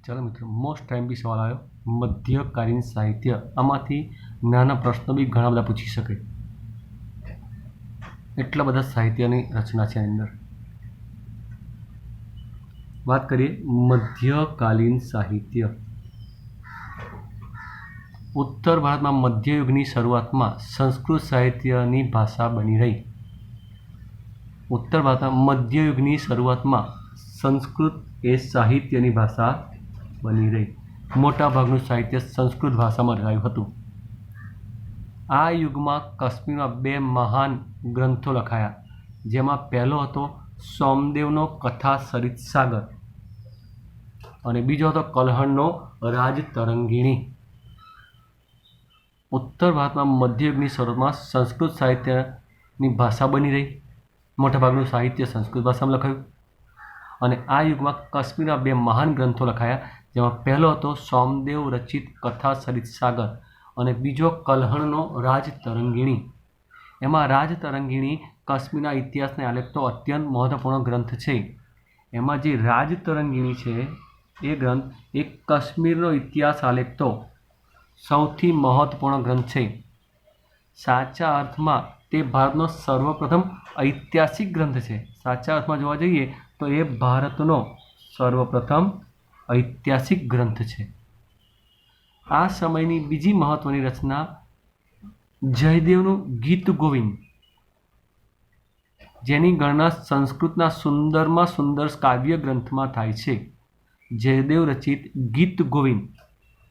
चलो मित्रों, most time भी सवाल आयो मध्यकालीन साहित्य। आमांथी नाना प्रश्नों भी घणा बधा पूछी शके, एटला बधा साहित्यनी रचना छे। अंदर बात करिए मध्यकालीन साहित्य। उत्तर भारत में मध्ययुगनी शुरुआत में संस्कृत साहित्यनी भाषा बनी रही। उत्तर भारत में मध्ययुगनी शुरुआत में संस्कृत ए साहित्यनी भाषा बनी रही। मोटा भागનું साहित्य संस्कृत भाषा में रहाયું હતું। आ युग में काश्मीर में बे महान ग्रंथों लखाया, जेमां पहलो हतो सोमदेवनो कथा सरित सागर और बीजो हतो कल्हणनो राजतरंगिणी। उत्तर भारत में मध्ययुगनी शुरुआत में संस्कृत साहित्यनी भाषा बनी रही। मोटा भागનું साहित्य संस्कृत भाषा में लखाયું और आ युग में काश्मीर में बे महान ग्रंथों लखाया, जेमां पहलो हतो सोमदेव रचित कथा सरित सागर और बीजो कल्हणनो राजतरंगिणी। एमां राजतरंगिणी काश्मीरना इतिहासने आलेखतो अत्यंत महत्वपूर्ण ग्रंथ छे। एमां जे राजतरंगिणी छे ए ग्रंथ एक काश्मीरनो इतिहास आलेखतो सौथी महत्वपूर्ण ग्रंथ छे। साचा अर्थमां ते भारतनो सर्वप्रथम ऐतिहासिक ग्रंथ छे। साचा अर्थमां जोवा जईए तो ए भारतनो सर्वप्रथम ऐतिहासिक ग्रंथ है। आ समयनी बीजी महत्वनी रचना जयदेवनु गीत गोविंद, जेनी गणना संस्कृतना सुंदरमा सुंदर काव्य ग्रंथ में थाय छे। जयदेव रचित गीत गोविंद,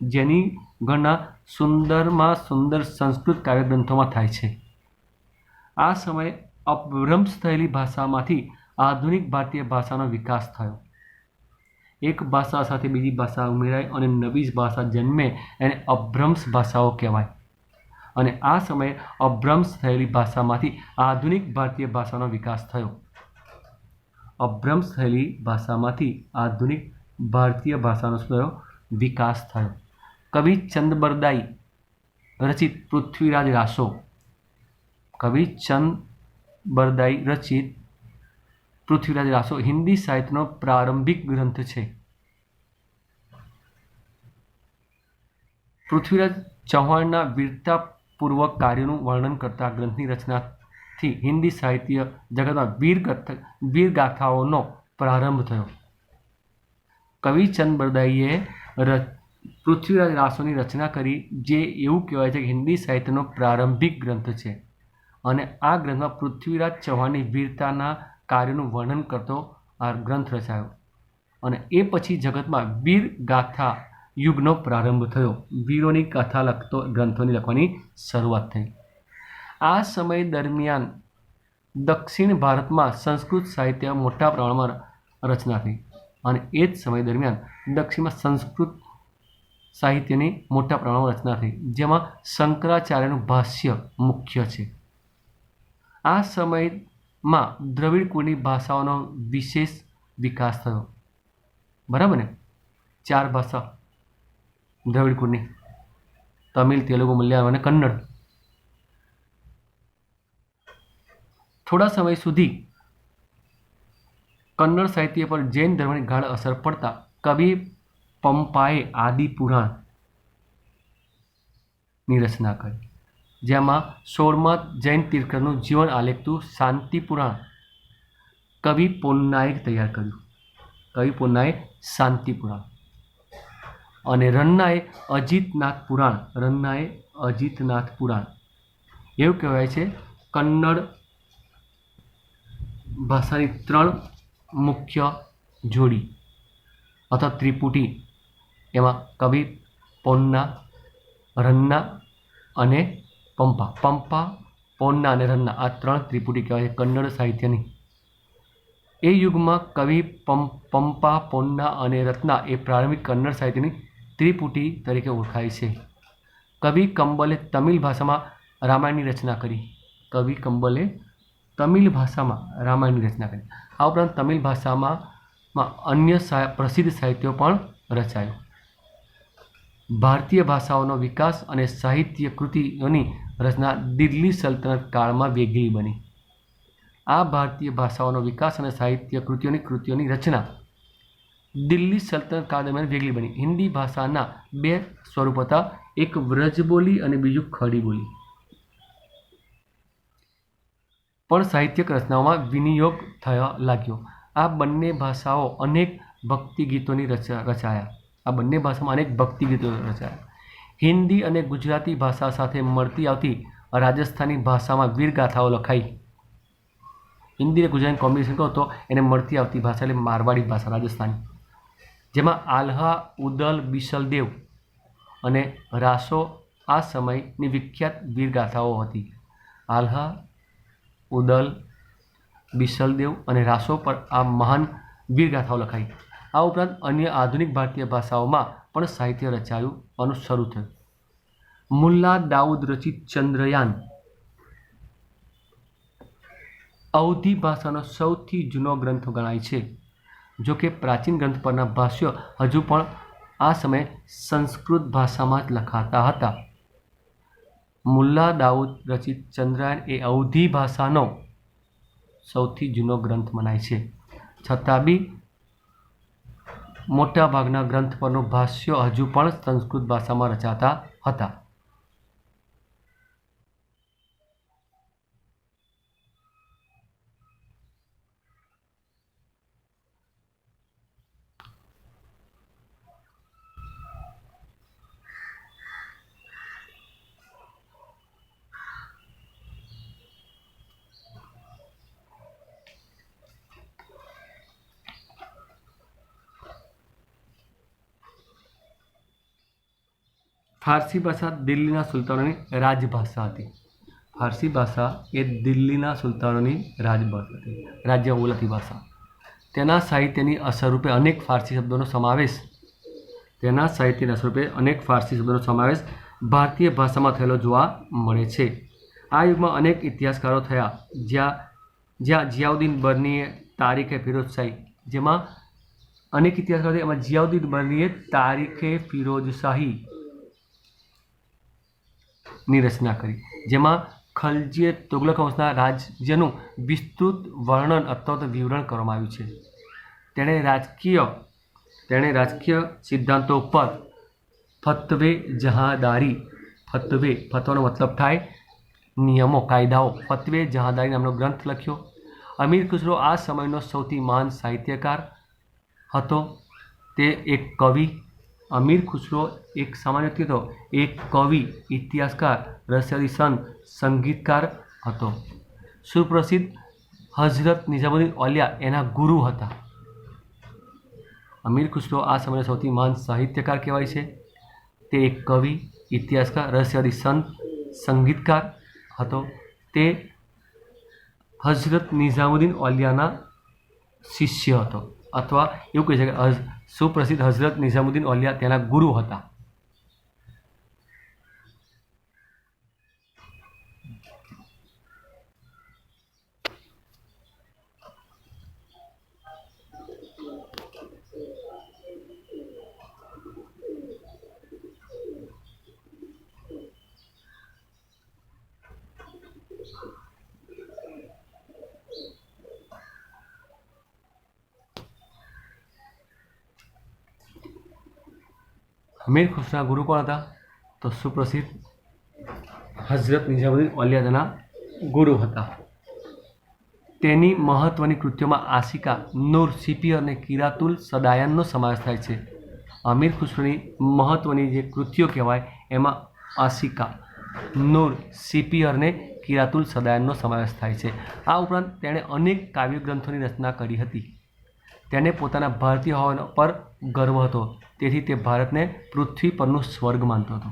जेनी गणना सुंदरमा सुंदर संस्कृत काव्य ग्रंथों में थाय छे। आ समय अपभ्रंश थयेली भाषामांथी आधुनिक भारतीय भाषानो विकास थयो। एक भाषा साथे बीजी भाषा उमेराय और नवी भाषा जन्मे एने अपभ्रंश भाषाओं कहेवाय। अने आ समय अपभ्रंश थयेली भाषामांथी आधुनिक भारतीय भाषानो विकास थयो। अपभ्रंश थयेली भाषामांथी आधुनिक भारतीय भाषानो विकास थयो। कवि चंदबरदाई रचित पृथ्वीराज रासो, कवि चंदबरदाई रचित पृथ्वीराज रासो हिंदी साहित्यनो प्रारंभिक ग्रंथ है। पृथ्वीराज चौहाणना वीरतापूर्वक कार्यों वर्णन करता ग्रंथनी रचना थी हिंदी साहित्य जगत में वीर गाथाओं प्रारंभ थयो। कवि चंदबरदाईए पृथ्वीराज रासोनी रचना करी, जे एवं कहेवाय छे कि हिंदी साहित्यनो प्रारंभिक ग्रंथ है। और आ ग्रंथ में पृथ्वीराज चौहाणनी वीरताना कार्यों वर्णन करतो आ ग्रंथ रचायो और ए पछी जगत में वीर गाथा युगनो प्रारंभ थयो। वीरोनी कथा लखतो ग्रंथोनी लखवानी शरूआत थई। आ समय दरमियान दक्षिण भारत में संस्कृत साहित्य मोटा प्रमाण में रचना थी और ए ज समय दरमियान दक्षिण में संस्कृत साहित्यनी मोटा प्रमाण में रचना थी, जेमां शंकराचार्यनुं भाष्य मुख्य छे। आ समय में द्रविड़ कुळनी भाषाओं विशेष विकास थयो। बराबर ने 4 भाषा द्रविड़ कुळनी, तमिल, तेलुगु, मलयालम और कन्नड़। थोड़ा समय सुधी कन्नड़ साहित्य पर जैन धर्म की गाढ़ असर पड़ता कवि पंपाए आदि पुराण की रचना करी, जेमां 16मा जैन तीर्थंकरनुं जीवन आलेखतुं शांति पुराण कवि पोन्नाए तैयार कर्युं। कवि पोन्नाए शांति पुराण और रन्नाए अजितनाथ पुराण। रन्नाए अजितनाथ पुराण एवं कहेवाय छे कन्नड़ भाषानी 3 मुख्य जोड़ी अथवा त्रिपुटी, एमां कवि पोन्ना, रन्ना अने पंपा। पंपा, पोन्ना और रन्ना आ 3 त्रिपुटी कहेवाय कन्नड़ साहित्यनी। ए युग में कवि पंपा, पोन्ना और रत्ना ए प्रारंभिक कन्नड़ साहित्यनी त्रिपुटी तरीके ओळखाय छे। कवि कंबले तमिल भाषा में रामायण की रचना करी। कवि कंबले तमिल भाषा में रामायण की रचना करी। आ उपरांत तमिल भाषा में अन्य प्रसिद्ध साहित्यों पण रचायो। भारतीय भाषाओं विकास और साहित्य कृतिओनी रचना दिल्ली सल्तनत काल में वेगळी बनी। आ भारतीय भाषाओं विकास और साहित्य कृतिओनी रचना દિલ્હી સલ્તનત કાળ દરમિયાન વેગળી બની. હિન્દી ભાષાના બે સ્વરૂપ હતા, એક વ્રજબોલી અને બીજું ખડી બોલી. પણ સાહિત્યિક રચનાઓમાં વિનિયોગ થવા લાગ્યો. આ બંને ભાષાઓ અનેક ભક્તિ ગીતોની રચાયા. હિન્દી અને ગુજરાતી ભાષા સાથે મળતી આવતી રાજસ્થાની ભાષામાં વીરગાથાઓ લખાઈ. હિન્દી અને ગુજરાતી કોમ્બિનેશન કહો તો એને મળતી આવતી ભાષા એટલે મારવાડી ભાષા રાજસ્થાની, જેમાં આલ્હા, ઉદલ, બિસલદેવ અને રાસો આ સમયની વિખ્યાત વીરગાથાઓ હતી. આલ્હા, ઉદલ, બિસલદેવ અને રાસો પર આ મહાન વીરગાથાઓ લખાઈ. આ ઉપરાંત અન્ય આધુનિક ભારતીય ભાષાઓમાં પણ સાહિત્ય રચાયું શરૂ થયું. મુલ્લા દાઉદ રચિત ચંદ્રયાન અવધી ભાષાનો સૌથી જૂનો ગ્રંથ ગણાય છે. જો કે પ્રાચીન ગ્રંથ પરના ભાષ્યો હજુ પણ આ સમયે સંસ્કૃત ભાષામાં જ લખાતા હતા. મુલ્લા દાઉદ રચિત ચંદ્રયાન એ અવધી ભાષાનો સૌથી જૂનો ગ્રંથ મનાય છે. છતાં બી મોટાભાગના ગ્રંથ પરનો ભાષ્યો હજુ પણ સંસ્કૃત ભાષામાં રચાતા હતા. ફારસી ભાષા દિલ્હીના સુલતાનોની રાજભાષા હતી. ફારસી ભાષા એ દિલ્હીના સુલતાનોની રાજભાષા હતી, રાજ્ય બોલાતી ભાષા. તેના સાહિત્યની અસરરૂપે અનેક ફારસી શબ્દોનો સમાવેશ ભારતીય ભાષામાં થયેલો જોવા મળે છે. આ યુગમાં અનેક ઇતિહાસકારો થયા, જ્યાં જિયાઉદ્દીન બર્નીએ તારીખે ફિરોઝશાહી, જેમાં અનેક ઇતિહાસકારો થયા, એમાં જિયાઉદ્દીન બર્નીએ તારીખે ફિરોઝશાહી ની રચના કરી, જેમાં ખલજીએ તુગલક વંશના રાજ્યનું વિસ્તૃત વર્ણન અથવા તો વિવરણ કરવામાં આવ્યું છે. તેણે રાજકીય સિદ્ધાંતો પર ફતવે જહાંદારી, ફતવાનો મતલબ થાય નિયમો, કાયદાઓ, ફતવે જહાંદારી નામનો ગ્રંથ લખ્યો. અમીર ખુસરો આ સમયનો સૌથી મહાન સાહિત્યકાર હતો. તે એક કવિ, અમીર ખુસરો એક સામાન્ય વ્યક્તિ હતો, એક કવિ, ઇતિહાસકાર, રહસ્યવાદી સંત, સંગીતકાર હતો. સુપ્રસિદ્ધ હઝરત નિઝામુદ્દીન ઓલિયા એના ગુરુ હતા. અમીર ખુસરો આ સમયનો સૌથી મહાન સાહિત્યકાર કહેવાય છે. તે એક કવિ, ઇતિહાસકાર, રહસ્યવાદી સંત, સંગીતકાર હતો. તે હઝરત નિઝામુદ્દીન ઓલિયાના શિષ્ય હતો, અથવા એવું કહી શકાય સુપ્રસિદ્ધ હઝરત નિઝામુદ્દીન ઓલિયા તેના ગુરુ હતા. અમીર ખુસરોના ગુરુ કોણ હતા? તો સુપ્રસિદ્ધ હઝરત નિઝામુદ્દીન ઓલિયા તેના ગુરુ હતા. તેની મહત્વની કૃતિઓમાં આશિકા, નૂર, સિપી અને કિરાતુલ સદાયનનો સમાવેશ થાય છે. અમીર ખુસરોની મહત્વની જે કૃતિઓ કહેવાય એમાં આશિકા, નૂર, સિપી અને કિરાતુલ સદાયનનો સમાવેશ થાય છે. આ ઉપરાંત તેણે અનેક કાવ્ય ગ્રંથોની રચના કરી હતી. તેને પોતાના ભારતીય હોવા પર ગર્વ હતો, તેથી તે ભારતને પૃથ્વી પરનું સ્વર્ગ માનતો હતો.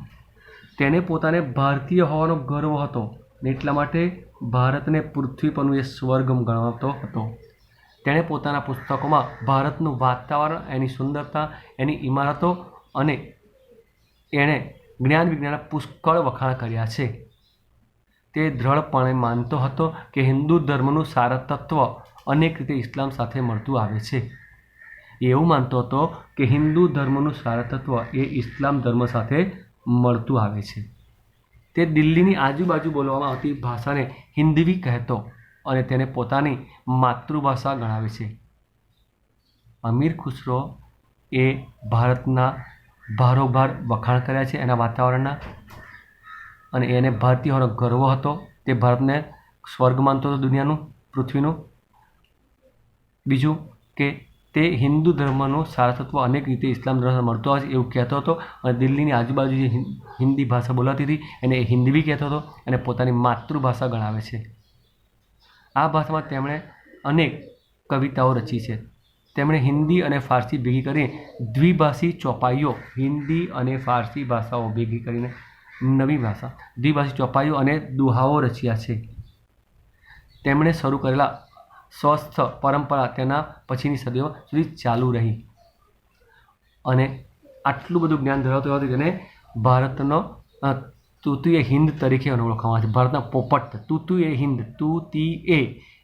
તેને પોતાને ભારતીય હોવાનો ગર્વ હતો ને એટલા માટે ભારતને પૃથ્વી પરનું એ સ્વર્ગ ગણાવતો હતો. તેણે પોતાના પુસ્તકોમાં ભારતનું વાતાવરણ, એની સુંદરતા, એની ઇમારતો અને એણે જ્ઞાન વિજ્ઞાનના પુષ્કળ વખાણ કર્યા છે. તે દ્રઢપણે માનતો હતો કે હિન્દુ ધર્મનું સારા તત્વ અનેક રીતે ઇસ્લામ સાથે મળતું આવે છે. એવું માનતો હતો કે હિન્દુ ધર્મનું સારા તત્વ એ ઇસ્લામ ધર્મ સાથે મળતું આવે છે. તે દિલ્હીની આજુબાજુ બોલવામાં આવતી ભાષાને હિન્દવી કહેતો અને તેને પોતાની માતૃભાષા ગણાવે છે. અમીર ખુસરો એ ભારતના ભારોભાર વખાણ કર્યા છે એના વાતાવરણના, અને એને ભારતીય હોવાનો ગર્વ હતો. તે ભારતને સ્વર્ગ માનતો હતો દુનિયાનું, પૃથ્વીનું. બીજું કે તે હિન્દુ ધર્મનું સારસ્વત્વ અનેક રીતે ઇસ્લામ ધર્મ મળતો હોય છે એવું કહેતો હતો, અને દિલ્હીની આજુબાજુ જે હિન્દી ભાષા બોલાતી હતી એને હિન્દી બી કહેતો હતો, અને પોતાની માતૃભાષા ગણાવે છે. આ ભાષામાં તેમણે અનેક કવિતાઓ રચી છે. તેમણે હિન્દી અને ફારસી ભેગી કરીને દ્વિભાષી ચોપાઈઓ, હિન્દી અને ફારસી ભાષાઓ ભેગી કરીને નવી ભાષા દ્વિભાષી ચોપાઈઓ અને દુહાઓ રચ્યા છે. તેમણે શરૂ કરેલા સ્વસ્થ પરંપરા તેના પછીની સદીઓ સુધી ચાલુ રહી, અને આટલું બધું જ્ઞાન ધરાવતો હતો જેને ભારતનો તૂતીય હિન્દ તરીકે ઓળખવામાં આવે છે. ભારતના પોપટ તૂતીય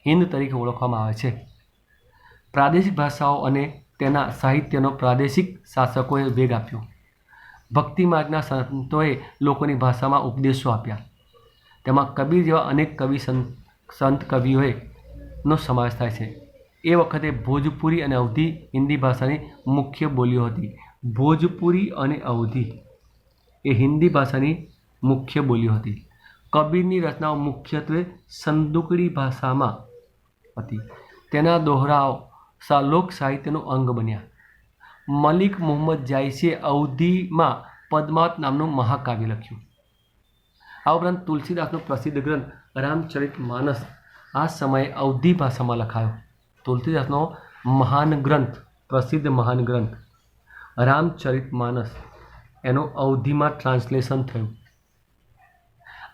હિન્દ તરીકે ઓળખવામાં આવે છે. પ્રાદેશિક ભાષાઓ અને તેના સાહિત્યનો પ્રાદેશિક શાસકોએ વેગ આપ્યો. ભક્તિ માર્ગના સંતોએ લોકોની ભાષામાં ઉપદેશો આપ્યા. તેમાં કબીર જેવા અનેક સંત કવિઓએ નો સમાવેશ થાય છે. એ વખતે ભોજપુરી અને અવધી હિન્દી ભાષાની મુખ્ય બોલીઓ હતી. ભોજપુરી અને અવધી એ હિન્દી ભાષાની મુખ્ય બોલીઓ હતી. કબીરની રચનાઓ મુખ્યત્વે સંદુકડી ભાષામાં હતી. તેના દોહરાઓ લોક સાહિત્યનું અંગ બન્યા. મલિક મુહમ્મદ જાયસે અવધીમાં પદ્માવત નામનું મહાકાવ્ય લખ્યું. આ ઉપરાંત તુલસીદાસનો પ્રસિદ્ધ ગ્રંથ રામચરિત માનસ આ સમયે અવધી ભાષામાં લખાયો. તુલસીદાસનો મહાન ગ્રંથ, પ્રસિદ્ધ મહાન ગ્રંથ રામચરિત માનસ એનું અવધીમાં ટ્રાન્સલેશન થયું.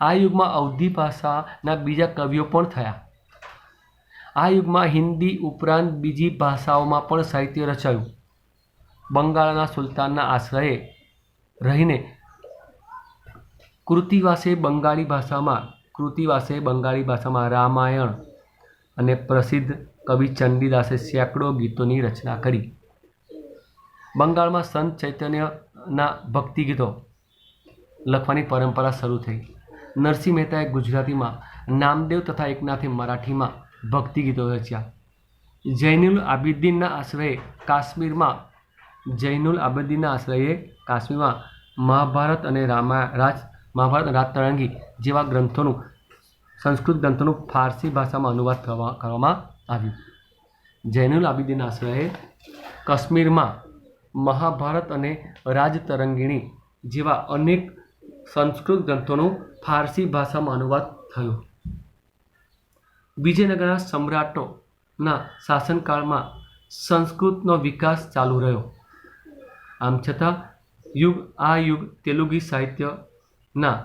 આ યુગમાં અવધી ભાષાના બીજા કવિઓ પણ થયા. આ યુગમાં હિન્દી ઉપરાંત બીજી ભાષાઓમાં પણ સાહિત્ય રચાયું. બંગાળના સુલતાનના આશ્રયે રહીને કૃતિવાસે બંગાળી ભાષામાં રામાયણ અને પ્રસિદ્ધ કવિ ચંડીદાસે સેંકડો ગીતોની રચના કરી. બંગાળમાં સંત ચૈતન્યના ભક્તિ ગીતો લખવાની પરંપરા શરૂ થઈ. નરસિંહ મહેતાએ ગુજરાતીમાં, નામદેવ તથા એકનાથે મરાઠીમાં ભક્તિ ગીતો રચ્યા. જૈનુલ આબિદીનના આશ્રયે કાશ્મીરમાં મહાભારત અને રાજતરંગી જેવા ગ્રંથોનું, સંસ્કૃત ગ્રંથોનું ફારસી ભાષામાં અનુવાદ કરવામાં આવ્યું. જૈનુલ આબિદીનના આશ્રયે કાશ્મીરમાં મહાભારત અને રાજતરંગીણી જેવા અનેક સંસ્કૃત ગ્રંથોનું ફારસી ભાષામાં અનુવાદ થયો. વિજયનગરના સમ્રાટોના શાસનકાળમાં સંસ્કૃતનો વિકાસ ચાલુ રહ્યો. આમ છતાં આ યુગ તેલુગુ સાહિત્યના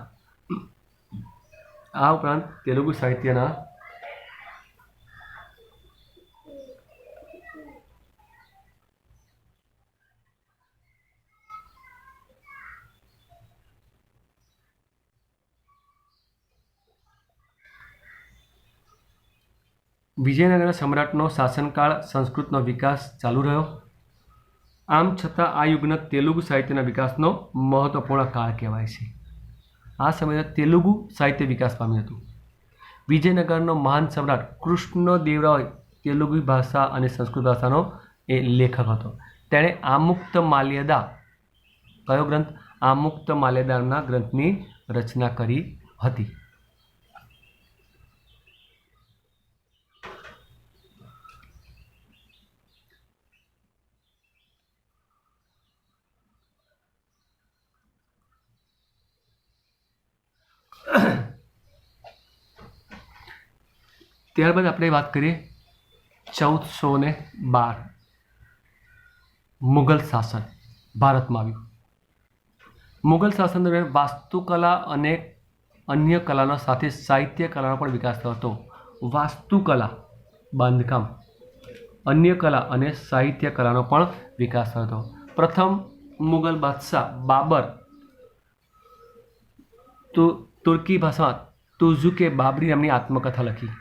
વિજયનગરના સમ્રાટનો શાસનકાળ સંસ્કૃતનો વિકાસ ચાલુ રહ્યો. આમ છતાં આ યુગના તેલુગુ સાહિત્યના વિકાસનો મહત્વપૂર્ણ કાળ કહેવાય છે. આ સમયે તેલુગુ સાહિત્ય વિકાસ પામ્યું હતું. વિજયનગરનો મહાન સમ્રાટ કૃષ્ણદેવરાય તેલુગુ ભાષા અને સંસ્કૃત ભાષાનો એ લેખક હતો. તેણે આમુક્તમાલ્યદા કયો ગ્રંથ? આમુક્તમાલ્યદાના ગ્રંથની રચના કરી હતી. ત્યારબાદ આપણે વાત કરીએ 1412 મુગલ શાસન ભારતમાં આવ્યું. મુગલ શાસન દરમિયાન વાસ્તુકલા અને અન્ય કલાનો સાથે સાહિત્ય કલાનો પણ વિકાસ થયો હતો. વાસ્તુકલા, બાંધકામ, અન્ય કલા અને સાહિત્ય કલાનો પણ વિકાસ થયો હતો. પ્રથમ મુગલ બાદશાહ બાબર તુર્કી ભાષામાં તુઝુકે બાબરી નામની આત્મકથા લખી.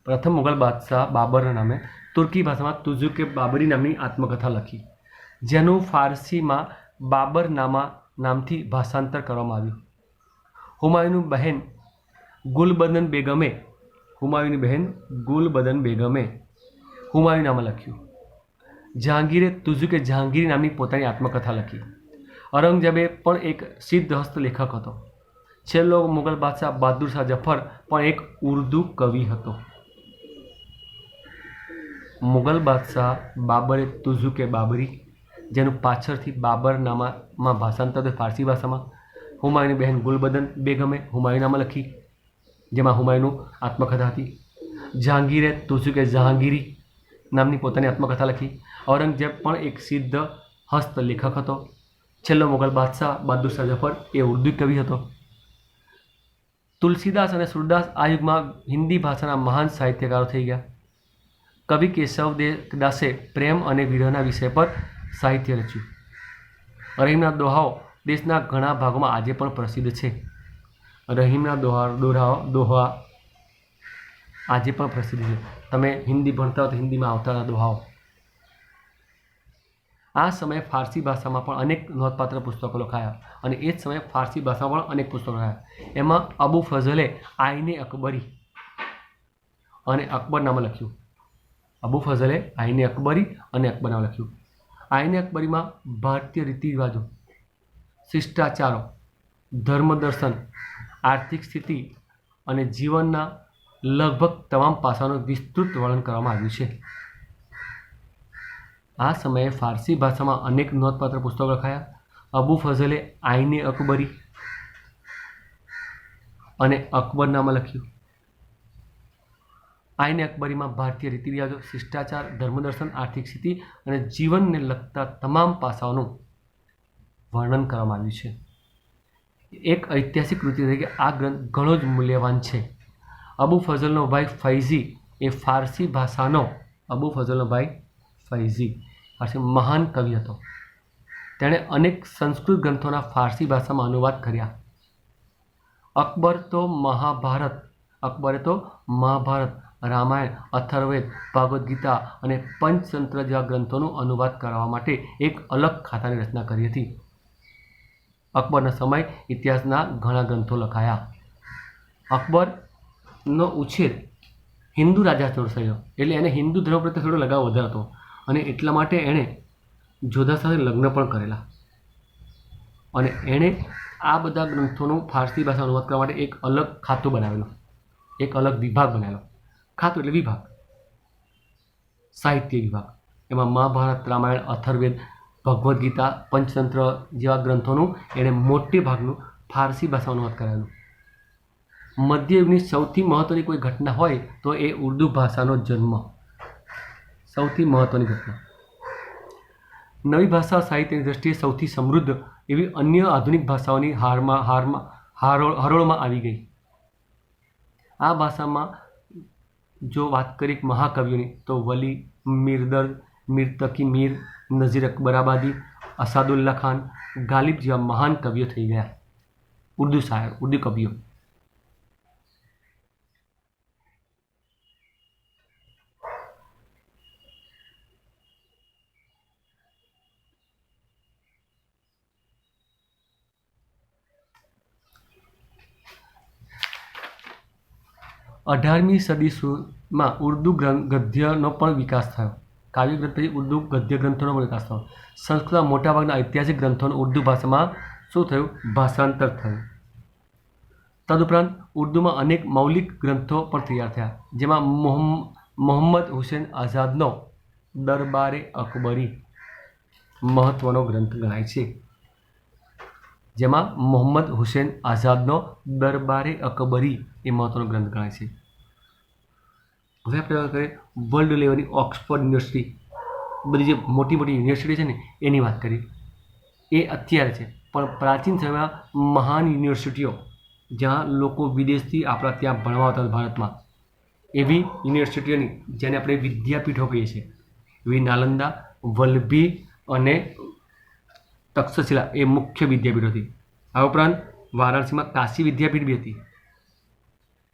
પ્રથમ મુગલ બાદશાહ બાબરના નામે તુર્કી ભાષામાં તુઝુકે બાબરી નામની આત્મકથા લખી, જેનું ફારસીમાં બાબર નામથી ભાષાંતર કરવામાં આવ્યું. હુમાયુની બહેન ગુલબદન બેગમે હુમાયુનામા લખ્યું. જહાંગીરે તુઝુક એ જહાંગીરી નામની પોતાની આત્મકથા લખી. ઔરંગઝેબ પણ એક સિદ્ધ હસ્ત લેખક હતો. છેલ્લો મુગલ બાદશાહ બહાદુર શાહ જફર પણ એક ઉર્દુ કવિ હતો. મુગલ બાદશાહ બાબરે તુઝુક એ બાબરી, જેનું પાછળથી બાબર નામમાં ભાષાંતર થયું ફારસી ભાષામાં, હુમાયુની બહેન ગુલબદન બેગમે હુમાયુનામા લખી, જેમાં હુમાયુનું આત્મકથા હતી. જહાંગીરે તુઝુક એ જહાંગીરી નામની પોતાની આત્મકથા લખી. ઔરંગઝેબ પણ એક સિદ્ધ હસ્ત લેખક હતો. છેલ્લો મુગલ બાદશાહ બહાદુર શાહ જફર એ ઉર્દુ કવિ હતો. તુલસીદાસ અને સુરદાસ આ યુગમાં હિન્દી ભાષાના મહાન સાહિત્યકારો થઈ ગયા. કવિ કેશવદાસે પ્રેમ અને વિરહના વિષય પર સાહિત્ય રચ્યું. રહીમના દોહાઓ દેશના ઘણા ભાગોમાં આજે પણ પ્રસિદ્ધ છે. રહીમના દોહા આજે પણ પ્રસિદ્ધ છે. તમે હિન્દી ભણતા હો તો હિન્દીમાં આવતા હતા દોહાઓ. આ સમયે ફારસી ભાષામાં પણ અનેક નોંધપાત્ર પુસ્તકો લખાયા અને એ જ સમયે ફારસી ભાષામાં પણ અનેક પુસ્તકો લખાયા. એમાં અબુ ફઝલે આઈને અકબરી અને અકબરનામા લખ્યું. અબુ ફઝલે આઈને અકબરી અને અકબરનામા લખ્યું. આઈને અકબરીમાં ભારતીય રીતિ રિવાજો, શિષ્ટાચારો, ધર્મ દર્શન, આર્થિક સ્થિતિ અને જીવનના લગભગ તમામ પાસાઓનું વિસ્તૃત વર્ણન કરવામાં આવ્યું છે. આ સમયે ફારસી ભાષામાં અનેક નોંધપાત્ર પુસ્તકો લખાયા. અબુ ફઝલે આઈને અકબરી અને અકબરનામા લખ્યું. આઈને અકબરીમાં ભારતીય રીતિ રિવાજો, શિષ્ટાચાર, ધર્મદર્શન, આર્થિક સ્થિતિ અને જીવનને લગતા તમામ પાસાઓનું વર્ણન કરવામાં આવ્યું છે. એક ઐતિહાસિક કૃતિ તરીકે આ ગ્રંથ ઘણો જ મૂલ્યવાન છે. અબુ ફઝલનો ભાઈ ફૈઝી એ ફારસી ભાષાનો મહાન કવિ હતો. તેણે અનેક સંસ્કૃત ગ્રંથોના ફારસી ભાષામાં અનુવાદ કર્યા. અકબરે તો મહાભારત, રામાયણ, અથર્વવેદ, ભાગવદ ગીતા અને પંચતંત્ર જેવા ગ્રંથોનું અનુવાદ કરવા માટે એક અલગ ખાતાની રચના કરી હતી. અકબરના સમય ઇતિહાસના ઘણા ગ્રંથો લખાયા. અકબરનો ઉછેર હિન્દુ રાજા જોડે થયો, એટલે એને હિન્દુ ધર્મ પ્રત્યે થોડો લગાવ વધારે હતો અને એટલા માટે એણે જોધા સાથે લગ્ન પણ કરેલા. અને એણે આ બધા ગ્રંથોનું ફારસી ભાષા અનુવાદ કરવા માટે એક અલગ ખાતું બનાવેલું, એક અલગ વિભાગ બનાવેલો. ખાતું એટલે વિભાગ, સાહિત્ય વિભાગ. એમાં મહાભારત, રામાયણ, અથર્વવેદ, ભગવદ્ ગીતા, પંચતંત્ર જેવા ગ્રંથોનું એણે મોટે ભાગનું ફારસી ભાષા અનુવાદ કરાયેલું. મધ્યયુગની સૌથી મહત્ત્વની કોઈ ઘટના હોય તો એ ઉર્દુ ભાષાનો જન્મ, સૌથી મહત્ત્વની ઘટના. નવી ભાષા સાહિત્યની દૃષ્ટિએ સૌથી સમૃદ્ધ એવી અન્ય આધુનિક ભાષાઓની હરોળમાં આવી ગઈ. આ ભાષામાં જો વાત કરીએ મહાકવિઓની તો વલી, મીર તકી મીર, નઝીર અકબરાબાદી, અસાદુલ્લા ખાન, ગાલિબ જેવા મહાન કવિઓ થઈ ગયા. ઉર્દુ કવિઓ. અઢારમી સદીમાં ઉર્દુ ગદ્યનો પણ વિકાસ થયો. કાવ્ય ગ્રંથ પછી ઉર્દુ ગદ્ય ગ્રંથોનો પણ વિકાસ થયો. સંસ્કૃતના મોટાભાગના ઐતિહાસિક ગ્રંથોનું ઉર્દુ ભાષામાં શું થયું? ભાષાંતર થયું. તદુપરાંત ઉર્દુમાં અનેક મૌલિક ગ્રંથો પણ તૈયાર થયા, જેમાં મોહમ્મદ હુસેન આઝાદનો દરબારે અકબરી મહત્વનો ગ્રંથ ગણાય છે. જેમાં મોહમ્મદ હુસેન આઝાદનો દરબારે અકબરી એ મહત્વનો ગ્રંથ ગણાય છે. હવે આપણે વાત કરીએ વર્લ્ડ લેવલની ઓક્સફોર્ડ યુનિવર્સિટી, બધી જે મોટી મોટી યુનિવર્સિટી છે ને એની વાત કરીએ. એ અત્યારે છે, પણ પ્રાચીન સમયમાં મહાન યુનિવર્સિટીઓ જ્યાં લોકો વિદેશથી આપણા ત્યાં ભણવા આવતા ભારતમાં, એવી યુનિવર્સિટીઓની જેને આપણે વિદ્યાપીઠો કહીએ છીએ, એવી નાલંદા, વલ્લભી અને તક્ષશિલા એ મુખ્ય વિદ્યાપીઠો હતી. આ ઉપરાંત વારાણસીમાં કાશી વિદ્યાપીઠ બી હતી,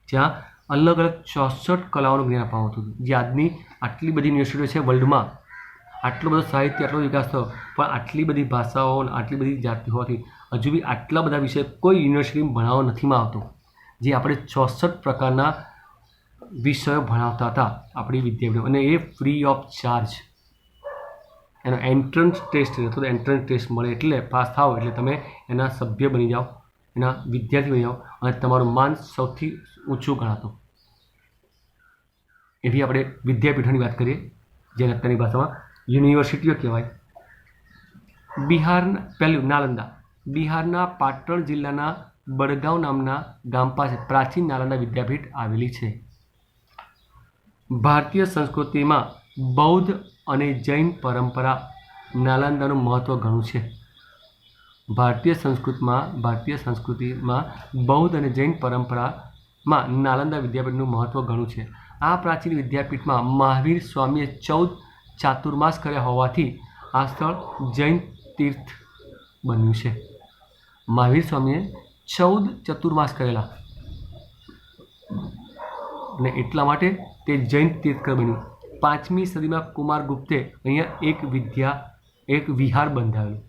જ્યાં અલગ અલગ 64 કલાઓનું જ્ઞાન આપવામાં આવતું હતું. જે આજની આટલી બધી યુનિવર્સિટીઓ છે વર્લ્ડમાં, આટલો બધો સાહિત્ય, આટલો વિકાસ થયો, પણ આટલી બધી ભાષાઓ, આટલી બધી જાતિ હોવાથી હજુ બી આટલા બધા વિષય કોઈ યુનિવર્સિટીમાં ભણાવવા નથીમાં આવતો. જે આપણે 64 પ્રકારના વિષયો ભણાવતા હતા આપણી વિદ્યાપીઠો, અને એ ફ્રી ઓફ ચાર્જ. એનો એન્ટ્રન્સ ટેસ્ટ હતો, તો એન્ટ્રન્સ ટેસ્ટ મળે એટલે પાસ થાવ એટલે તમે એના સભ્ય બની જાઓ, એના વિદ્યાર્થી બની જાઓ અને તમારું માન સૌથી ઊંચું ગણાતું. એવી આપણે વિદ્યાપીઠોની વાત કરીએ, જેને અત્યારની ભાષામાં યુનિવર્સિટીઓ કહેવાય. બિહારના પહેલું નાલંદા. બિહારના પાટણ જિલ્લાના બડગાંવ નામના ગામ પાસે પ્રાચીન નાલંદા વિદ્યાપીઠ આવેલી છે. ભારતીય સંસ્કૃતિમાં બૌદ્ધ અને જૈન પરંપરા નાલંદાનું મહત્વ ઘણું છે. ભારતીય સંસ્કૃતિમાં બૌદ્ધ અને જૈન પરંપરામાં નાલંદા વિદ્યાપીઠનું મહત્વ ઘણું છે. આ પ્રાચીન વિદ્યાપીઠમાં મહાવીર સ્વામીએ 14 ચાતુર્માસ કર્યા હોવાથી આ સ્થળ જૈન તીર્થ બન્યું છે. મહાવીર સ્વામીએ 14 ચતુર્માસ કરેલા અને એટલા માટે તે જૈન તીર્થકર બન્યું. 5મી સદીમાં કુમારગુપ્તે અહીંયા એક વિહાર બંધાવેલું.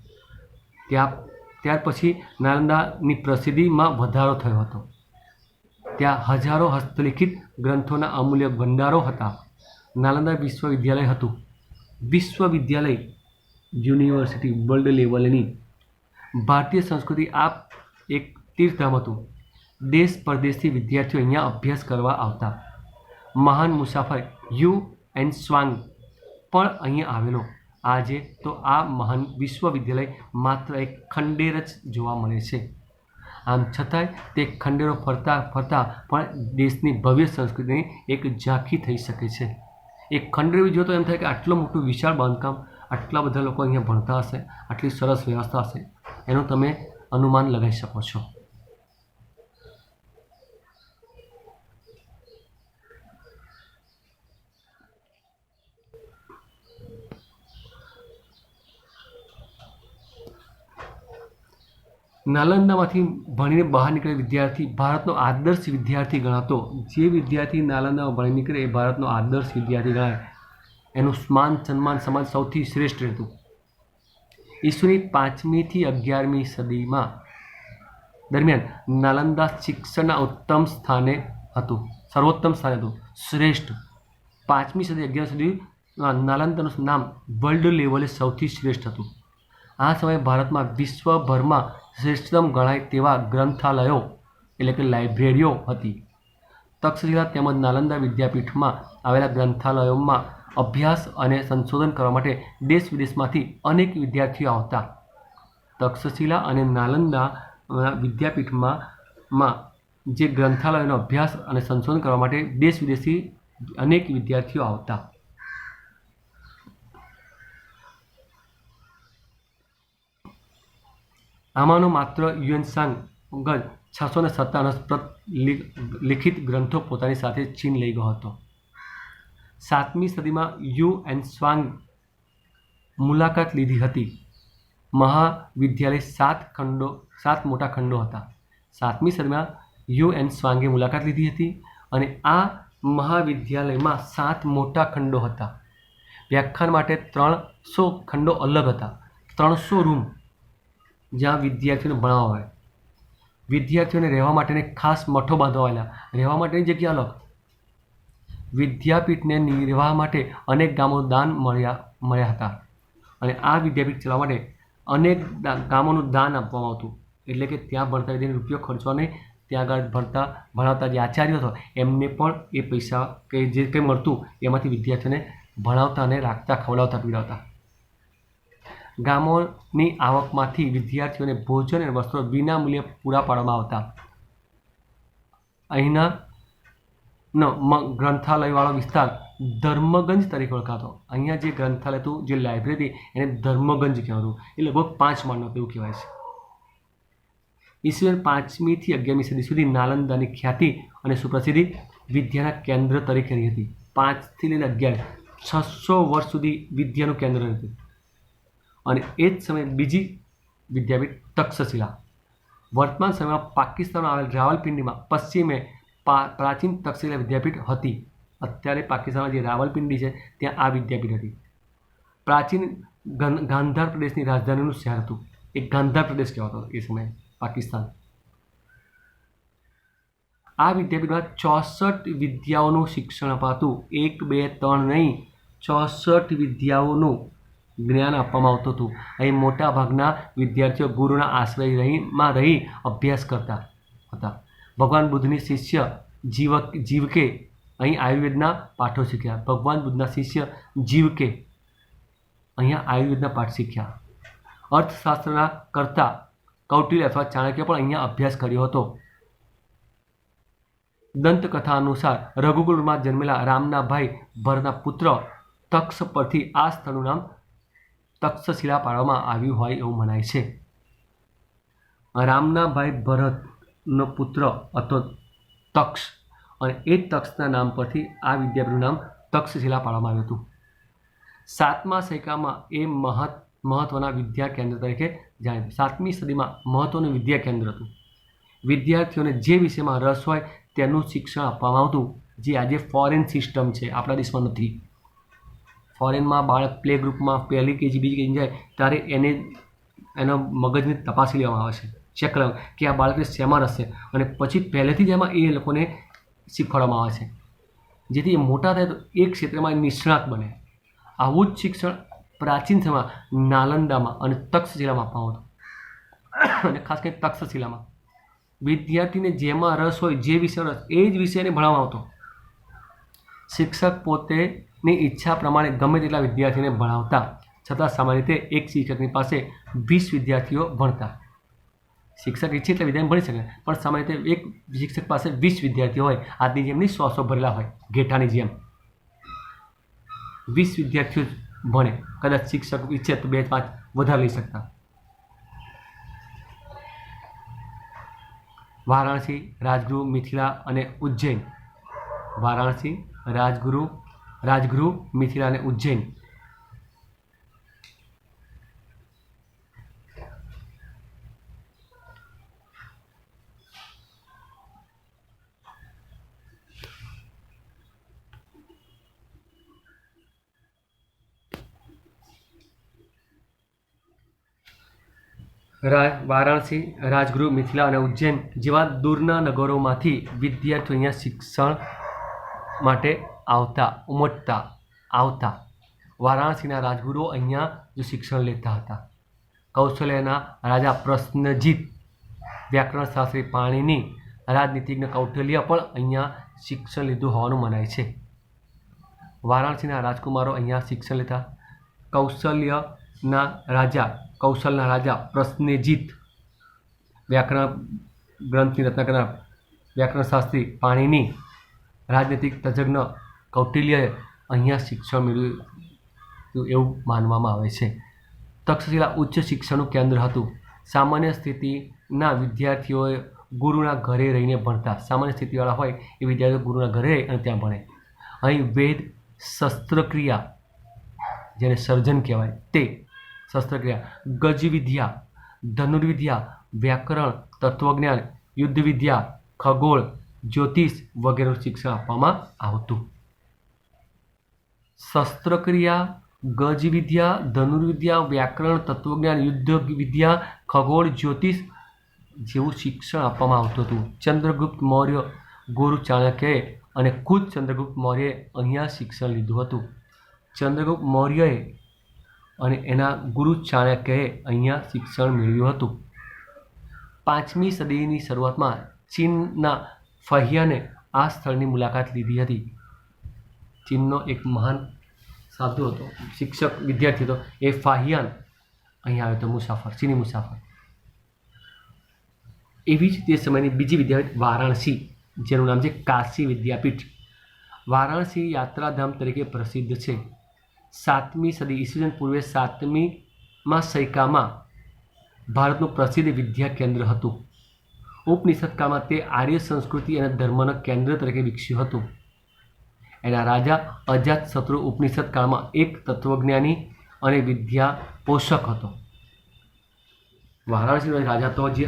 ત્યાર પછી નાલંદાની પ્રસિદ્ધિમાં વધારો થયો હતો. ત્યાં હજારો હસ્તલિખિત ગ્રંથોના અમૂલ્ય ભંડારો હતા. નાલંદા વિશ્વવિદ્યાલય હતું. વિશ્વવિદ્યાલય યુનિવર્સિટી વર્લ્ડ લેવલની ભારતીય સંસ્કૃતિ આ એક તીર્થધામ હતું. દેશ પરદેશથી વિદ્યાર્થીઓ અહીંયા અભ્યાસ કરવા આવતા. મહાન મુસાફર યુ.એન. સ્વાંગ પણ અહીંયા આવેલો. આજે તો આ મહાન વિશ્વવિદ્યાલય માત્ર એક ખંડેર જ જોવા મળે છે. આમ છતાંય તે ખંડેરો ફરતા પણ દેશની ભવ્ય સંસ્કૃતિની એક ઝાંખી થઈ શકે છે. એક ખંડેર જો તો એમ થાય કે આટલું મોટું વિશાળ બાંધકામ, આટલા બધા લોકો અહીંયા ભણતા હશે, આટલી સરસ વ્યવસ્થા હશે, એનું તમે અનુમાન લગાવી શકો છો. નાલંદામાંથી ભણીને બહાર નીકળેલ વિદ્યાર્થી ભારતનો આદર્શ વિદ્યાર્થી ગણાતો. જે વિદ્યાર્થી નાલંદામાં ભણી નીકળે એ ભારતનો આદર્શ વિદ્યાર્થી ગણાય. એનું માન સન્માન સમાજ સૌથી શ્રેષ્ઠ રહેતું. ઈસવીની 5મી થી 11મી સદીમાં દરમિયાન નાલંદા શિક્ષણના સર્વોત્તમ સ્થાને હતું, શ્રેષ્ઠ. 5મી સદી 11મી સદીમાં નાલંદાનું નામ વર્લ્ડ લેવલે સૌથી શ્રેષ્ઠ હતું. આ સમયે ભારતમાં વિશ્વભરમાં શ્રેષ્ઠતમ ગણાય તેવા ગ્રંથાલયો એટલે કે લાઇબ્રેરીઓ હતી. તક્ષશિલા તેમજ નાલંદા વિદ્યાપીઠમાં આવેલા ગ્રંથાલયોમાં અભ્યાસ અને સંશોધન કરવા માટે દેશ વિદેશમાંથી અનેક વિદ્યાર્થીઓ આવતા. તક્ષશિલા અને નાલંદા વિદ્યાપીઠમાં જે ગ્રંથાલયોનો અભ્યાસ અને સંશોધન કરવા માટે દેશ વિદેશથી અનેક વિદ્યાર્થીઓ આવતા. આમાંનો માત્ર યુએન સાંગ 657 લિખિત ગ્રંથો પોતાની સાથે ચીન લઈ ગયો હતો. 7મી સદીમાં યુએન સ્વાંગ મુલાકાત લીધી હતી. મહાવિદ્યાલય 7 મોટા ખંડો હતા. 7મી સદીમાં યુએન સ્વાંગે મુલાકાત લીધી હતી અને આ મહાવિદ્યાલયમાં 7 મોટા ખંડો હતા. વ્યાખ્યાન માટે 300 ખંડો અલગ હતા. 300 રૂમ જ્યાં વિદ્યાર્થીઓને ભણાવવા હોય. વિદ્યાર્થીઓને રહેવા માટેને ખાસ મઠો બાંધવાયેલા, રહેવા માટેની જગ્યા અલગ. વિદ્યાપીઠને નિર્વાહ માટે અનેક ગામોનું દાન મળ્યા હતા અને આ વિદ્યાપીઠ ચલાવવા માટે અનેક ગામોનું દાન આપવામાં આવતું. એટલે કે ત્યાં ભણતા વિદ્યાર્થીને રૂપિયો ખર્ચવા નહીં, ત્યાં આગળ ભણાવતા જે આચાર્યો હતો એમને પણ એ પૈસા કે જે કંઈ મળતું એમાંથી વિદ્યાર્થીઓને ભણાવતા અને રાખતા, ખવડાવતા, પીવડાવતા. ગામોની આવકમાંથી વિદ્યાર્થીઓને ભોજન અને વસ્ત્રો વિના મૂલ્યે પૂરા પાડવામાં આવતા. અહીંના ગ્રંથાલયવાળો વિસ્તાર ધર્મગંજ તરીકે ઓળખાતો. અહીંયા જે ગ્રંથાલય હતું, જે લાઇબ્રેરી એને ધર્મગંજ કહેવાતું. એ લગભગ 5 માળનું એવું કહેવાય છે. ઈસવીસન 5મી થી 11મી સદી સુધી નાલંદાની ખ્યાતિ અને સુપ્રસિદ્ધિ વિદ્યાના કેન્દ્ર તરીકે રહી હતી. 5 થી લઈને 11, 600 વર્ષ સુધી વિદ્યાનું કેન્દ્ર હતું. અને એ જ સમયે બીજી વિદ્યાપીઠ તક્ષશિલા. વર્તમાન સમયમાં પાકિસ્તાનમાં આવેલ રાવલપિંડીમાં પશ્ચિમે પ્રાચીન તક્ષશિલા વિદ્યાપીઠ હતી. અત્યારે પાકિસ્તાનમાં જે રાવલપિંડી છે ત્યાં આ વિદ્યાપીઠ હતી. પ્રાચીન ગાંધાર પ્રદેશની રાજધાનીનું શહેર હતું. એ ગાંધાર પ્રદેશ કહેવાતો એ સમયે પાકિસ્તાન. આ વિદ્યાપીઠમાં 64 વિદ્યાઓનું શિક્ષણ અપાતું. 1, 2, 3 નહીં, 64 વિદ્યાઓનું જ્ઞાન આપવામાં આવતું હતું. અહીં મોટાભાગના વિદ્યાર્થીઓ ગુરુના આશ્રયમાં રહી અભ્યાસ કરતા હતા. ભગવાન બુદ્ધની શિષ્ય જીવકે અહીં આયુર્વેદના પાઠો શીખ્યા. ભગવાન બુદ્ધના શિષ્ય જીવકે અહીંયા આયુર્વેદના પાઠ શીખ્યા. અર્થશાસ્ત્રના કરતા કૌટિલ્ય અથવા ચાણક્ય પણ અહીંયા અભ્યાસ કર્યો હતો. દંતકથા અનુસાર રઘુકુળમાં જન્મેલા રામના ભાઈ ભરતના પુત્ર તક્ષ પરથી આ સ્થળનું નામ તક્ષશિલા પાડવામાં આવ્યું હોય એવું મનાય છે. રામના ભાઈ ભરતનો પુત્ર હતો તક્ષ અને એ તક્ષના નામ પરથી આ વિદ્યાપીઠનું નામ તક્ષશિલા પાડવામાં આવ્યું હતું. 7મા સૈકામાં એ મહત્વના વિદ્યા કેન્દ્ર તરીકે જાણીતું. 7મી સદીમાં મહત્વનું વિદ્યા કેન્દ્ર હતું. વિદ્યાર્થીઓને જે વિષયમાં રસ હોય તેનું શિક્ષણ આપવામાં આવતું, જે આજે ફોરેન સિસ્ટમ છે, આપણા દેશમાં નથી. ફોરેનમાં બાળક પ્લે ગ્રુપમાં પહેલી કેજી બીજી કેજી જાય ત્યારે એનો મગજને તપાસી લેવામાં આવે છે, ચેક કરવામાં કે આ બાળકને શેમાં રસ છે, અને પછી પહેલેથી જ એમાં એ લોકોને શીખવાડવામાં આવે છે, જેથી એ મોટા થાય તો એક ક્ષેત્રમાં નિષ્ણાત બને. આવું જ શિક્ષણ પ્રાચીન સમયમાં નાલંદામાં અને તક્ષશિલામાં આપવામાં આવતું. અને ખાસ કરીને તક્ષશિલામાં વિદ્યાર્થીને જેમાં રસ હોય, જે વિષય રસ, એ જ વિષયને ભણાવવામાં આવતો. શિક્ષક પોતેની ઈચ્છા પ્રમાણે ગમે તેટલા વિદ્યાર્થીને ભણાવતા, છતાં સામાન્ય રીતે એક શિક્ષકની પાસે 20 વિદ્યાર્થીઓ ભણતા. શિક્ષક ઈચ્છે એટલે વિદ્યાર્થી ભણી શકે, પણ સામાન્ય રીતે એક શિક્ષક પાસે 20 વિદ્યાર્થીઓ હોય. આજની જેમની 100 ભરેલા હોય, ઘેટાની જેમ 20 વિદ્યાર્થીઓ ભણે. કદાચ શિક્ષક ઈચ્છે તો 2-5 વધારે લઈ શકતા. વારાણસી, રાજગૃહ, મિથિલા અને ઉજ્જૈન. વારાણસી, રાજગૃહ, મિથિલા અને ઉજ્જૈન. વારાણસી, રાજગૃહ, મિથિલા અને ઉજ્જૈન જેવા દૂરના નગરોમાંથી વિદ્યાર્થીઓ અહીંયા શિક્ષણ માટે આવતા. વારાણસીના રાજગુરુઓ અહીંયા જો શિક્ષણ લેતા હતા. કૌશલ્યના રાજા પ્રશ્નજીત, વ્યાકરણશાસ્ત્રી પાણિની, રાજનીતિજ્ઞ કૌટિલ્ય પણ અહીંયા શિક્ષણ લીધું હોવાનું મનાય છે. વારાણસીના રાજકુમારો અહીંયા શિક્ષણ લેતા. કૌશલના રાજા પ્રશ્નજીત, વ્યાકરણ ગ્રંથની રચના કરનાર વ્યાકરણશાસ્ત્રી પાણિની, રાજનૈતિક તજજ્ઞ કૌટિલ્યએ અહીંયા શિક્ષણ મેળવ્યું એવું માનવામાં આવે છે. તક્ષશિલા ઉચ્ચ શિક્ષણનું કેન્દ્ર હતું. સામાન્ય સ્થિતિના વિદ્યાર્થીઓએ ગુરુના ઘરે રહીને ભણતા. સામાન્ય સ્થિતિવાળા હોય એ વિદ્યાર્થીઓ ગુરુના ઘરે રહી અને ત્યાં ભણે. અહીં વેદ, શસ્ત્રક્રિયા, જેને સર્જન કહેવાય તે શસ્ત્રક્રિયા, ગજવિદ્યા, ધનુર્વિદ્યા, વ્યાકરણ, તત્વજ્ઞાન, યુદ્ધવિદ્યા, ખગોળ, જ્યોતિષ વગેરેનું શિક્ષણ આપવામાં આવતું. શસ્ત્રક્રિયા, ગજવિદ્યા, ધનુર્વિદ્યા, વ્યાકરણ, તત્વજ્ઞાન, યુદ્ધવિદ્યા, ખગોળ, જ્યોતિષ જેવું શિક્ષણ આપવામાં આવતું હતું. ચંદ્રગુપ્ત મૌર્ય, ગુરુ ચાણક્યએ અને ખુદ ચંદ્રગુપ્ત મૌર્યએ અહીંયા શિક્ષણ લીધું હતું. ચંદ્રગુપ્ત મૌર્યએ અને એના ગુરુ ચાણક્યએ અહીંયા શિક્ષણ મેળવ્યું હતું. 5મી સદીની શરૂઆતમાં ચીનના ફહિયાને આ સ્થળની મુલાકાત લીધી હતી. ચીનનો એક મહાન સાધુ હતો, શિક્ષક, વિદ્યાર્થી હતો, એ ફાહિયાન અહીંયા આવ્યો હતો, મુસાફર, ચીની મુસાફર. એવી જ તે સમયની બીજી વિદ્યાપીઠ વારાણસી, જેનું નામ છે કાશી વિદ્યાપીઠ. વારાણસી યાત્રાધામ તરીકે પ્રસિદ્ધ છે. 7મી સદી ઈસવીસન પૂર્વે 7મીમાં સૈકામાં ભારતનું પ્રસિદ્ધ વિદ્યા કેન્દ્ર હતું. ઉપનિષદ કાળમાં તે આર્ય સંસ્કૃતિ અને ધર્મના કેન્દ્ર તરીકે વિકસ્યું હતું. એના રાજા અજાતશત્રુ ઉપનિષદ કાળમાં એક તત્વજ્ઞાની અને વિદ્યા પોષક હતો. વારાણસીનો રાજા તો જે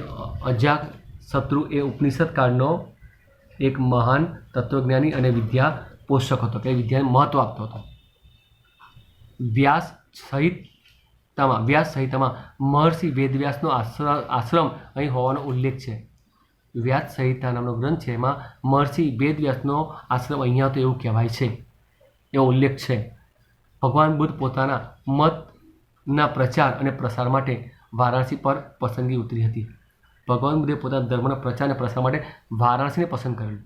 અજાતશત્રુ એ ઉપનિષદ કાળનો એક મહાન તત્વજ્ઞાની અને વિદ્યા પોષક હતો, કે વિદ્યાને મહત્વ આપતો હતો. વ્યાસ સંહિતામાં મહર્ષિ વેદવ્યાસનો આશ્રમ અહીં હોવાનો ઉલ્લેખ છે. વ્યાસ સંહિતા નામનો ગ્રંથ છે, એમાં મહર્ષિ વેદવ્યાસનો આશ્રમ અહીંયા હતો એવું કહેવાય છે, એવો ઉલ્લેખ છે. ભગવાન બુદ્ધ પોતાના મત ના પ્રચાર અને પ્રસાર માટે વારાણસી પર પસંદગી ઉતરી હતી. ભગવાન બુદ્ધે પોતાના ધર્મના પ્રચાર અને પ્રસાર માટે વારાણસીને પસંદ કરેલું.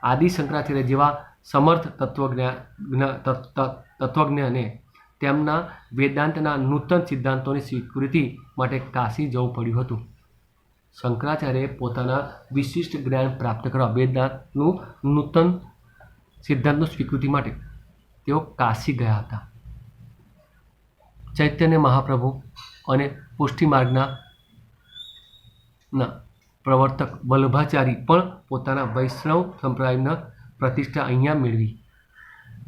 આદિ શંકરાચાર્ય જેવા સમર્થ તત્વજ્ઞને તેમના વેદાંતના નૂતન સિદ્ધાંતોની સ્વીકૃતિ માટે કાશી જવું પડ્યું હતું. શંકરાચાર્યએ પોતાના વિશિષ્ટ જ્ઞાન પ્રાપ્ત કરવા વેદાંતનું નૂતન સિદ્ધાંતની સ્વીકૃતિ માટે તેઓ કાશી ગયા હતા. ચૈતન્ય મહાપ્રભુ અને પુષ્ટિ માર્ગના પ્રવર્તક વલ્લભાચારી પણ પોતાના વૈષ્ણવ સંપ્રદાયના પ્રતિષ્ઠા અહીંયા મેળવી.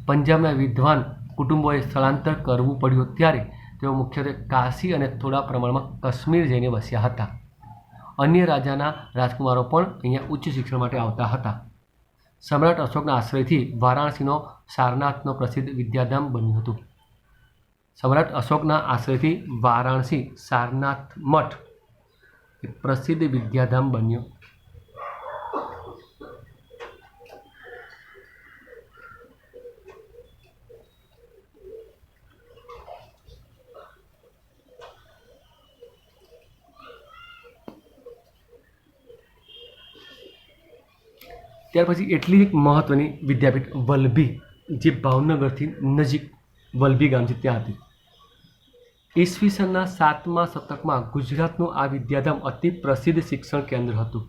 પંજાબના વિદ્વાન કુટુંબોએ સ્થળાંતર કરવું પડ્યું ત્યારે તેઓ મુખ્યત્વે કાશી અને થોડા પ્રમાણમાં કાશ્મીર જઈને વસ્યા હતા. અન્ય રાજાના રાજકુમારો પણ અહીંયા ઉચ્ચ શિક્ષણ માટે આવતા હતા. સમ્રાટ અશોકના આશ્રયથી વારાણસીનો સારનાથનો પ્રસિદ્ધ વિદ્યાધામ બન્યું હતું. સમ્રાટ અશોકના આશ્રયથી વારાણસી સારનાથ મઠ એક પ્રસિદ્ધ વિદ્યાધામ બન્યો. ત્યાર પછી એટલી એક મહત્વની વિદ્યાપીઠ વલભી, જે ભાવનગરથી નજીક વલભી ગામ છે ત્યાં હતી. ઈસવીસનના 7મા શતકમાં ગુજરાતનું આ વિદ્યાધામ અતિ પ્રસિદ્ધ શિક્ષણ કેન્દ્ર હતું.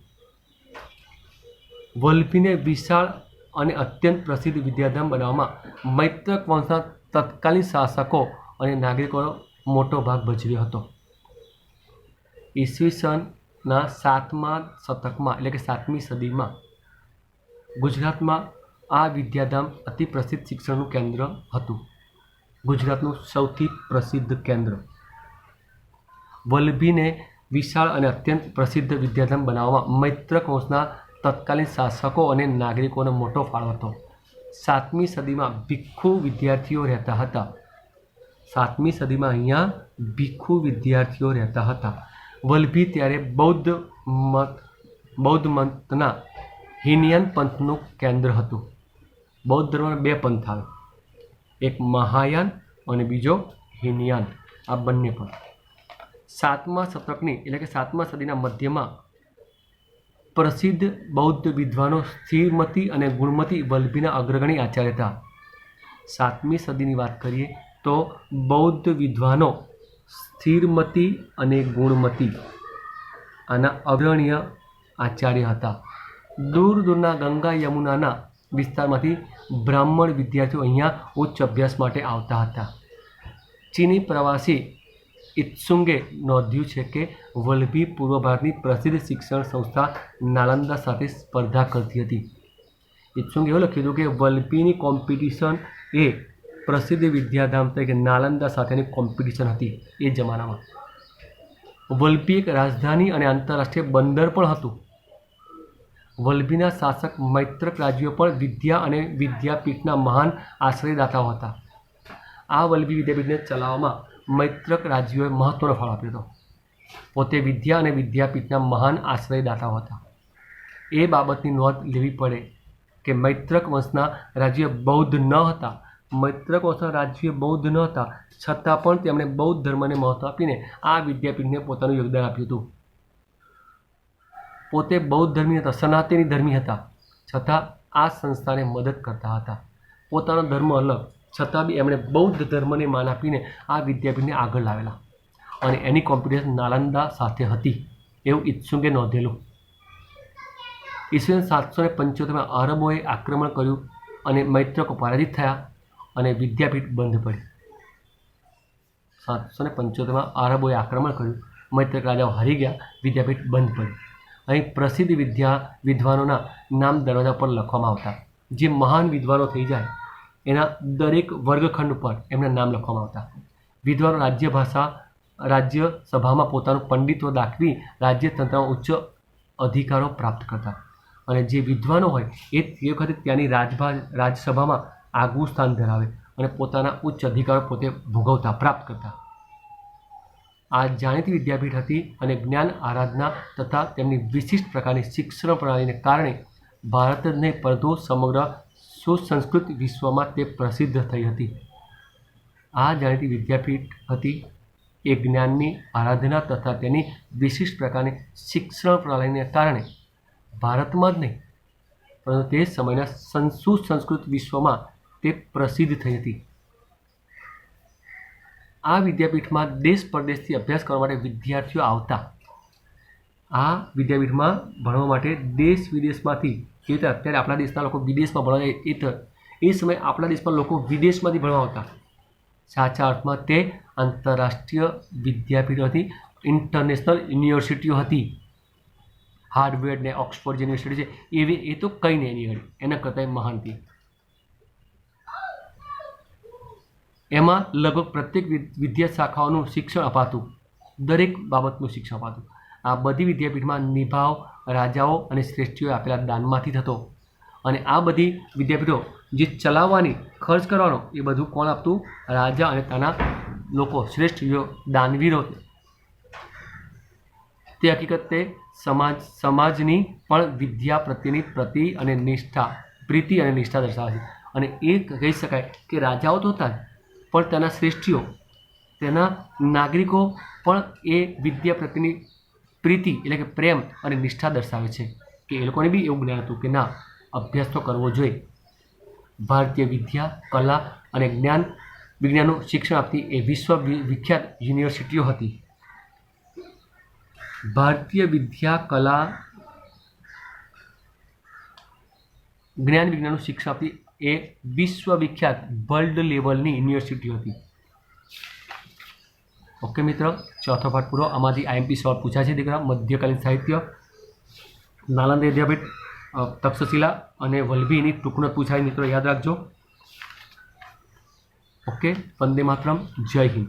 વલભીને વિશાળ અને અત્યંત પ્રસિદ્ધ વિદ્યાધામ બનાવવામાં મૈત્રક વંશના તત્કાલીન શાસકો અને નાગરિકોનો મોટો ભાગ ભજવ્યો હતો. ઈસવીસનના 7મા શતકમાં એટલે કે 7મી સદીમાં ગુજરાતમાં આ વિદ્યાધામ અતિ પ્રસિદ્ધ શિક્ષણનું કેન્દ્ર હતું. ગુજરાતનું સૌથી પ્રસિદ્ધ કેન્દ્ર. વલભીને વિશાળ અને અત્યંત પ્રસિદ્ધ વિદ્યાધામ બનાવવામાં મૈત્રક વંશના તત્કાલીન શાસકો અને નાગરિકોનો મોટો ફાળો હતો. 7મી સદીમાં ભિક્ષુ વિદ્યાર્થીઓ રહેતા હતા. 7મી સદીમાં અહીંયા ભિક્ષુ વિદ્યાર્થીઓ રહેતા હતા. વલભી ત્યારે બૌદ્ધ મતના હીનયાન પંથનું કેન્દ્ર હતું. બૌદ્ધ ધર્મના 2 પંથ આવે, એક મહાયાન અને બીજો હીનયાન. આ બંને પણ 7મા શતકની એટલે કે 7મા સદીના મધ્યમાં પ્રસિદ્ધ બૌદ્ધ વિદ્વાનો સ્થિરમતી અને ગુણમતી વલભીના અગ્રગણી આચાર્ય હતા. 7મી સદીની વાત કરીએ તો બૌદ્ધ વિદ્વાનો સ્થિરમતી અને ગુણમતી આના અગ્રણીય આચાર્ય હતા. દૂર દૂરના ગંગા યમુનાના વિસ્તારમાંથી બ્રાહ્મણ વિદ્યાર્થીઓ અહીંયા ઉચ્ચ અભ્યાસ માટે આવતા હતા. ચીની પ્રવાસી ઇત્સુંગે નોંધ્યું છે કે વલભી પૂર્વ ભારતની પ્રસિદ્ધ શિક્ષણ સંસ્થા નાલંદા સાથે સ્પર્ધા કરતી હતી. ઇત્સુંગે એવું લખ્યું હતું કે વલભીની કોમ્પિટિશન એ પ્રસિદ્ધ વિદ્યાધામ તરીકે નાલંદા સાથેની કોમ્પિટિશન હતી એ જમાનામાં. વલભી એક રાજધાની અને આંતરરાષ્ટ્રીય બંદર પણ હતું. વલભીના શાસક મૈત્રક રાજ્યો પણ વિદ્યા અને વિદ્યાપીઠના મહાન આશ્રયદાતાઓ હતા. આ વલભી વિદ્યાપીઠને ચલાવવામાં મૈત્રક રાજ્યોએ મહત્વનો ફાળો આપ્યો હતો. પોતે વિદ્યા અને વિદ્યાપીઠના મહાન આશ્રયદાતાઓ હતા. એ બાબતની નોંધ લેવી પડે કે મૈત્રક વંશના રાજ્યો બૌદ્ધ ન હતા. મૈત્રક વંશના રાજ્યો બૌદ્ધ ન હતા, છતાં પણ તેમણે બૌદ્ધ ધર્મને મહત્વ આપીને આ વિદ્યાપીઠને પોતાનું યોગદાન આપ્યું હતું. પોતે બૌદ્ધ ધર્મી હતા, સનાતની ધર્મી હતા, છતાં આ સંસ્થાને મદદ કરતા હતા. પોતાનો ધર્મ અલગ છતાં બી એમણે બૌદ્ધ ધર્મને માન આપીને આ વિદ્યાપીઠને આગળ લાવેલા અને એની કોમ્પિટિશન નાલંદા સાથે હતી એવું ઇત્સુંગે નોંધેલું. ઈસવીસન 775માં અરબોએ આક્રમણ કર્યું અને મૈત્રકો પરાજિત થયા અને વિદ્યાપીઠ બંધ પડી. 775માં અરબોએ આક્રમણ કર્યું, મૈત્રક રાજાઓ હારી ગયા, વિદ્યાપીઠ બંધ પડી. અહીં પ્રસિદ્ધ વિદ્વાનોના નામ દરવાજા પર લખવામાં આવતા. જે મહાન વિદ્વાનો થઈ જાય એના દરેક વર્ગખંડ પર એમના નામ લખવામાં આવતા. વિદ્વાનો રાજ્ય સભામાં પોતાનું પંડિત્વ દાખવી રાજ્યતંત્રમાં ઉચ્ચ અધિકારો પ્રાપ્ત કરતા અને જે વિદ્વાનો હોય એ વખતે ત્યાંની રાજસભામાં આગવું સ્થાન ધરાવે અને પોતાના ઉચ્ચ અધિકારો પોતે ભોગવતા પ્રાપ્ત કરતા. આ જાણીતી વિદ્યાપીઠ હતી અને જ્ઞાન આરાધના તથા તેમની વિશિષ્ટ પ્રકારની શિક્ષણ પ્રણાલીને કારણે ભારત જ નહીં પરંતુ સમગ્ર સુસંસ્કૃત વિશ્વમાં તે પ્રસિદ્ધ થઈ હતી. આ જાણીતી વિદ્યાપીઠ હતી એ જ્ઞાનની આરાધના તથા તેની વિશિષ્ટ પ્રકારની શિક્ષણ પ્રણાલીને કારણે ભારતમાં જ નહીં પરંતુ તે સમયના સુસંસ્કૃત વિશ્વમાં તે પ્રસિદ્ધ થઈ હતી. આ વિદ્યાપીઠમાં દેશ પરદેશથી અભ્યાસ કરવા માટે વિદ્યાર્થીઓ આવતા. આ વિદ્યાપીઠમાં ભણવા માટે દેશ વિદેશમાંથી, જે રીતે અત્યારે આપણા દેશના લોકો વિદેશમાં ભણવા જાય એ સમયે આપણા દેશમાં લોકો વિદેશમાંથી ભણવા આવતા. સાચા અર્થમાં તે આંતરરાષ્ટ્રીય વિદ્યાપીઠો હતી, ઇન્ટરનેશનલ યુનિવર્સિટીઓ હતી. હાર્વર્ડ ને ઓક્સફોર્ડ યુનિવર્સિટી છે એવી એ તો કંઈ નહીં એની ઘડી, એના કરતાં મહાન હતી. એમાં લગભગ પ્રત્યેક વિદ્યા શાખાઓનું શિક્ષણ અપાતું, દરેક બાબતનું શિક્ષણ અપાતું. આ બધી વિદ્યાપીઠમાં નિભાવ રાજાઓ અને શ્રેષ્ઠીઓએ આપેલા દાનમાંથી થતો. અને આ બધી વિદ્યાપીઠો જે ચલાવવાની, ખર્ચ કરવાનો એ બધું કોણ આપતું? રાજા અને તેના લોકો, શ્રેષ્ઠ દાનવીરો. તે હકીકતે સમાજની પણ વિદ્યા પ્રત્યેની પ્રીતિ અને નિષ્ઠા દર્શાવે છે. અને એ કહી શકાય કે રાજાઓ તો હતા જ, પણ તેના શ્રેષ્ઠીઓ, તેના નાગરિકો પણ એ વિદ્યા પ્રત્યેની પ્રીતિ એટલે કે પ્રેમ અને નિષ્ઠા દર્શાવે છે કે એ લોકોને બી એવું જ્ઞાન હતું કે ના, અભ્યાસ તો કરવો જોઈએ. ભારતીય વિદ્યા, કલા અને વિજ્ઞાનનું શિક્ષણ આપતી એ વિશ્વ વિખ્યાત યુનિવર્સિટીઓ હતી. ભારતીય વિદ્યા, કલા, જ્ઞાન વિજ્ઞાનનું શિક્ષણ આપતી એ વિશ્વવિખ્યાત વર્લ્ડ લેવલની યુનિવર્સિટીઓ હતી. ઓકે મિત્ર, ચોથો પાઠ પૂરો. આમાંથી IMP સવાલ પૂછાય છે દીકરા. મધ્યકાલીન સાહિત્ય, નાલંદા વિદ્યાપીઠ, તક્ષશિલા અને વલ્લભીની ટૂંકનોટ પૂછાય મિત્રો, યાદ રાખજો. ઓકે, વંદે માતરમ, જય હિન્દ.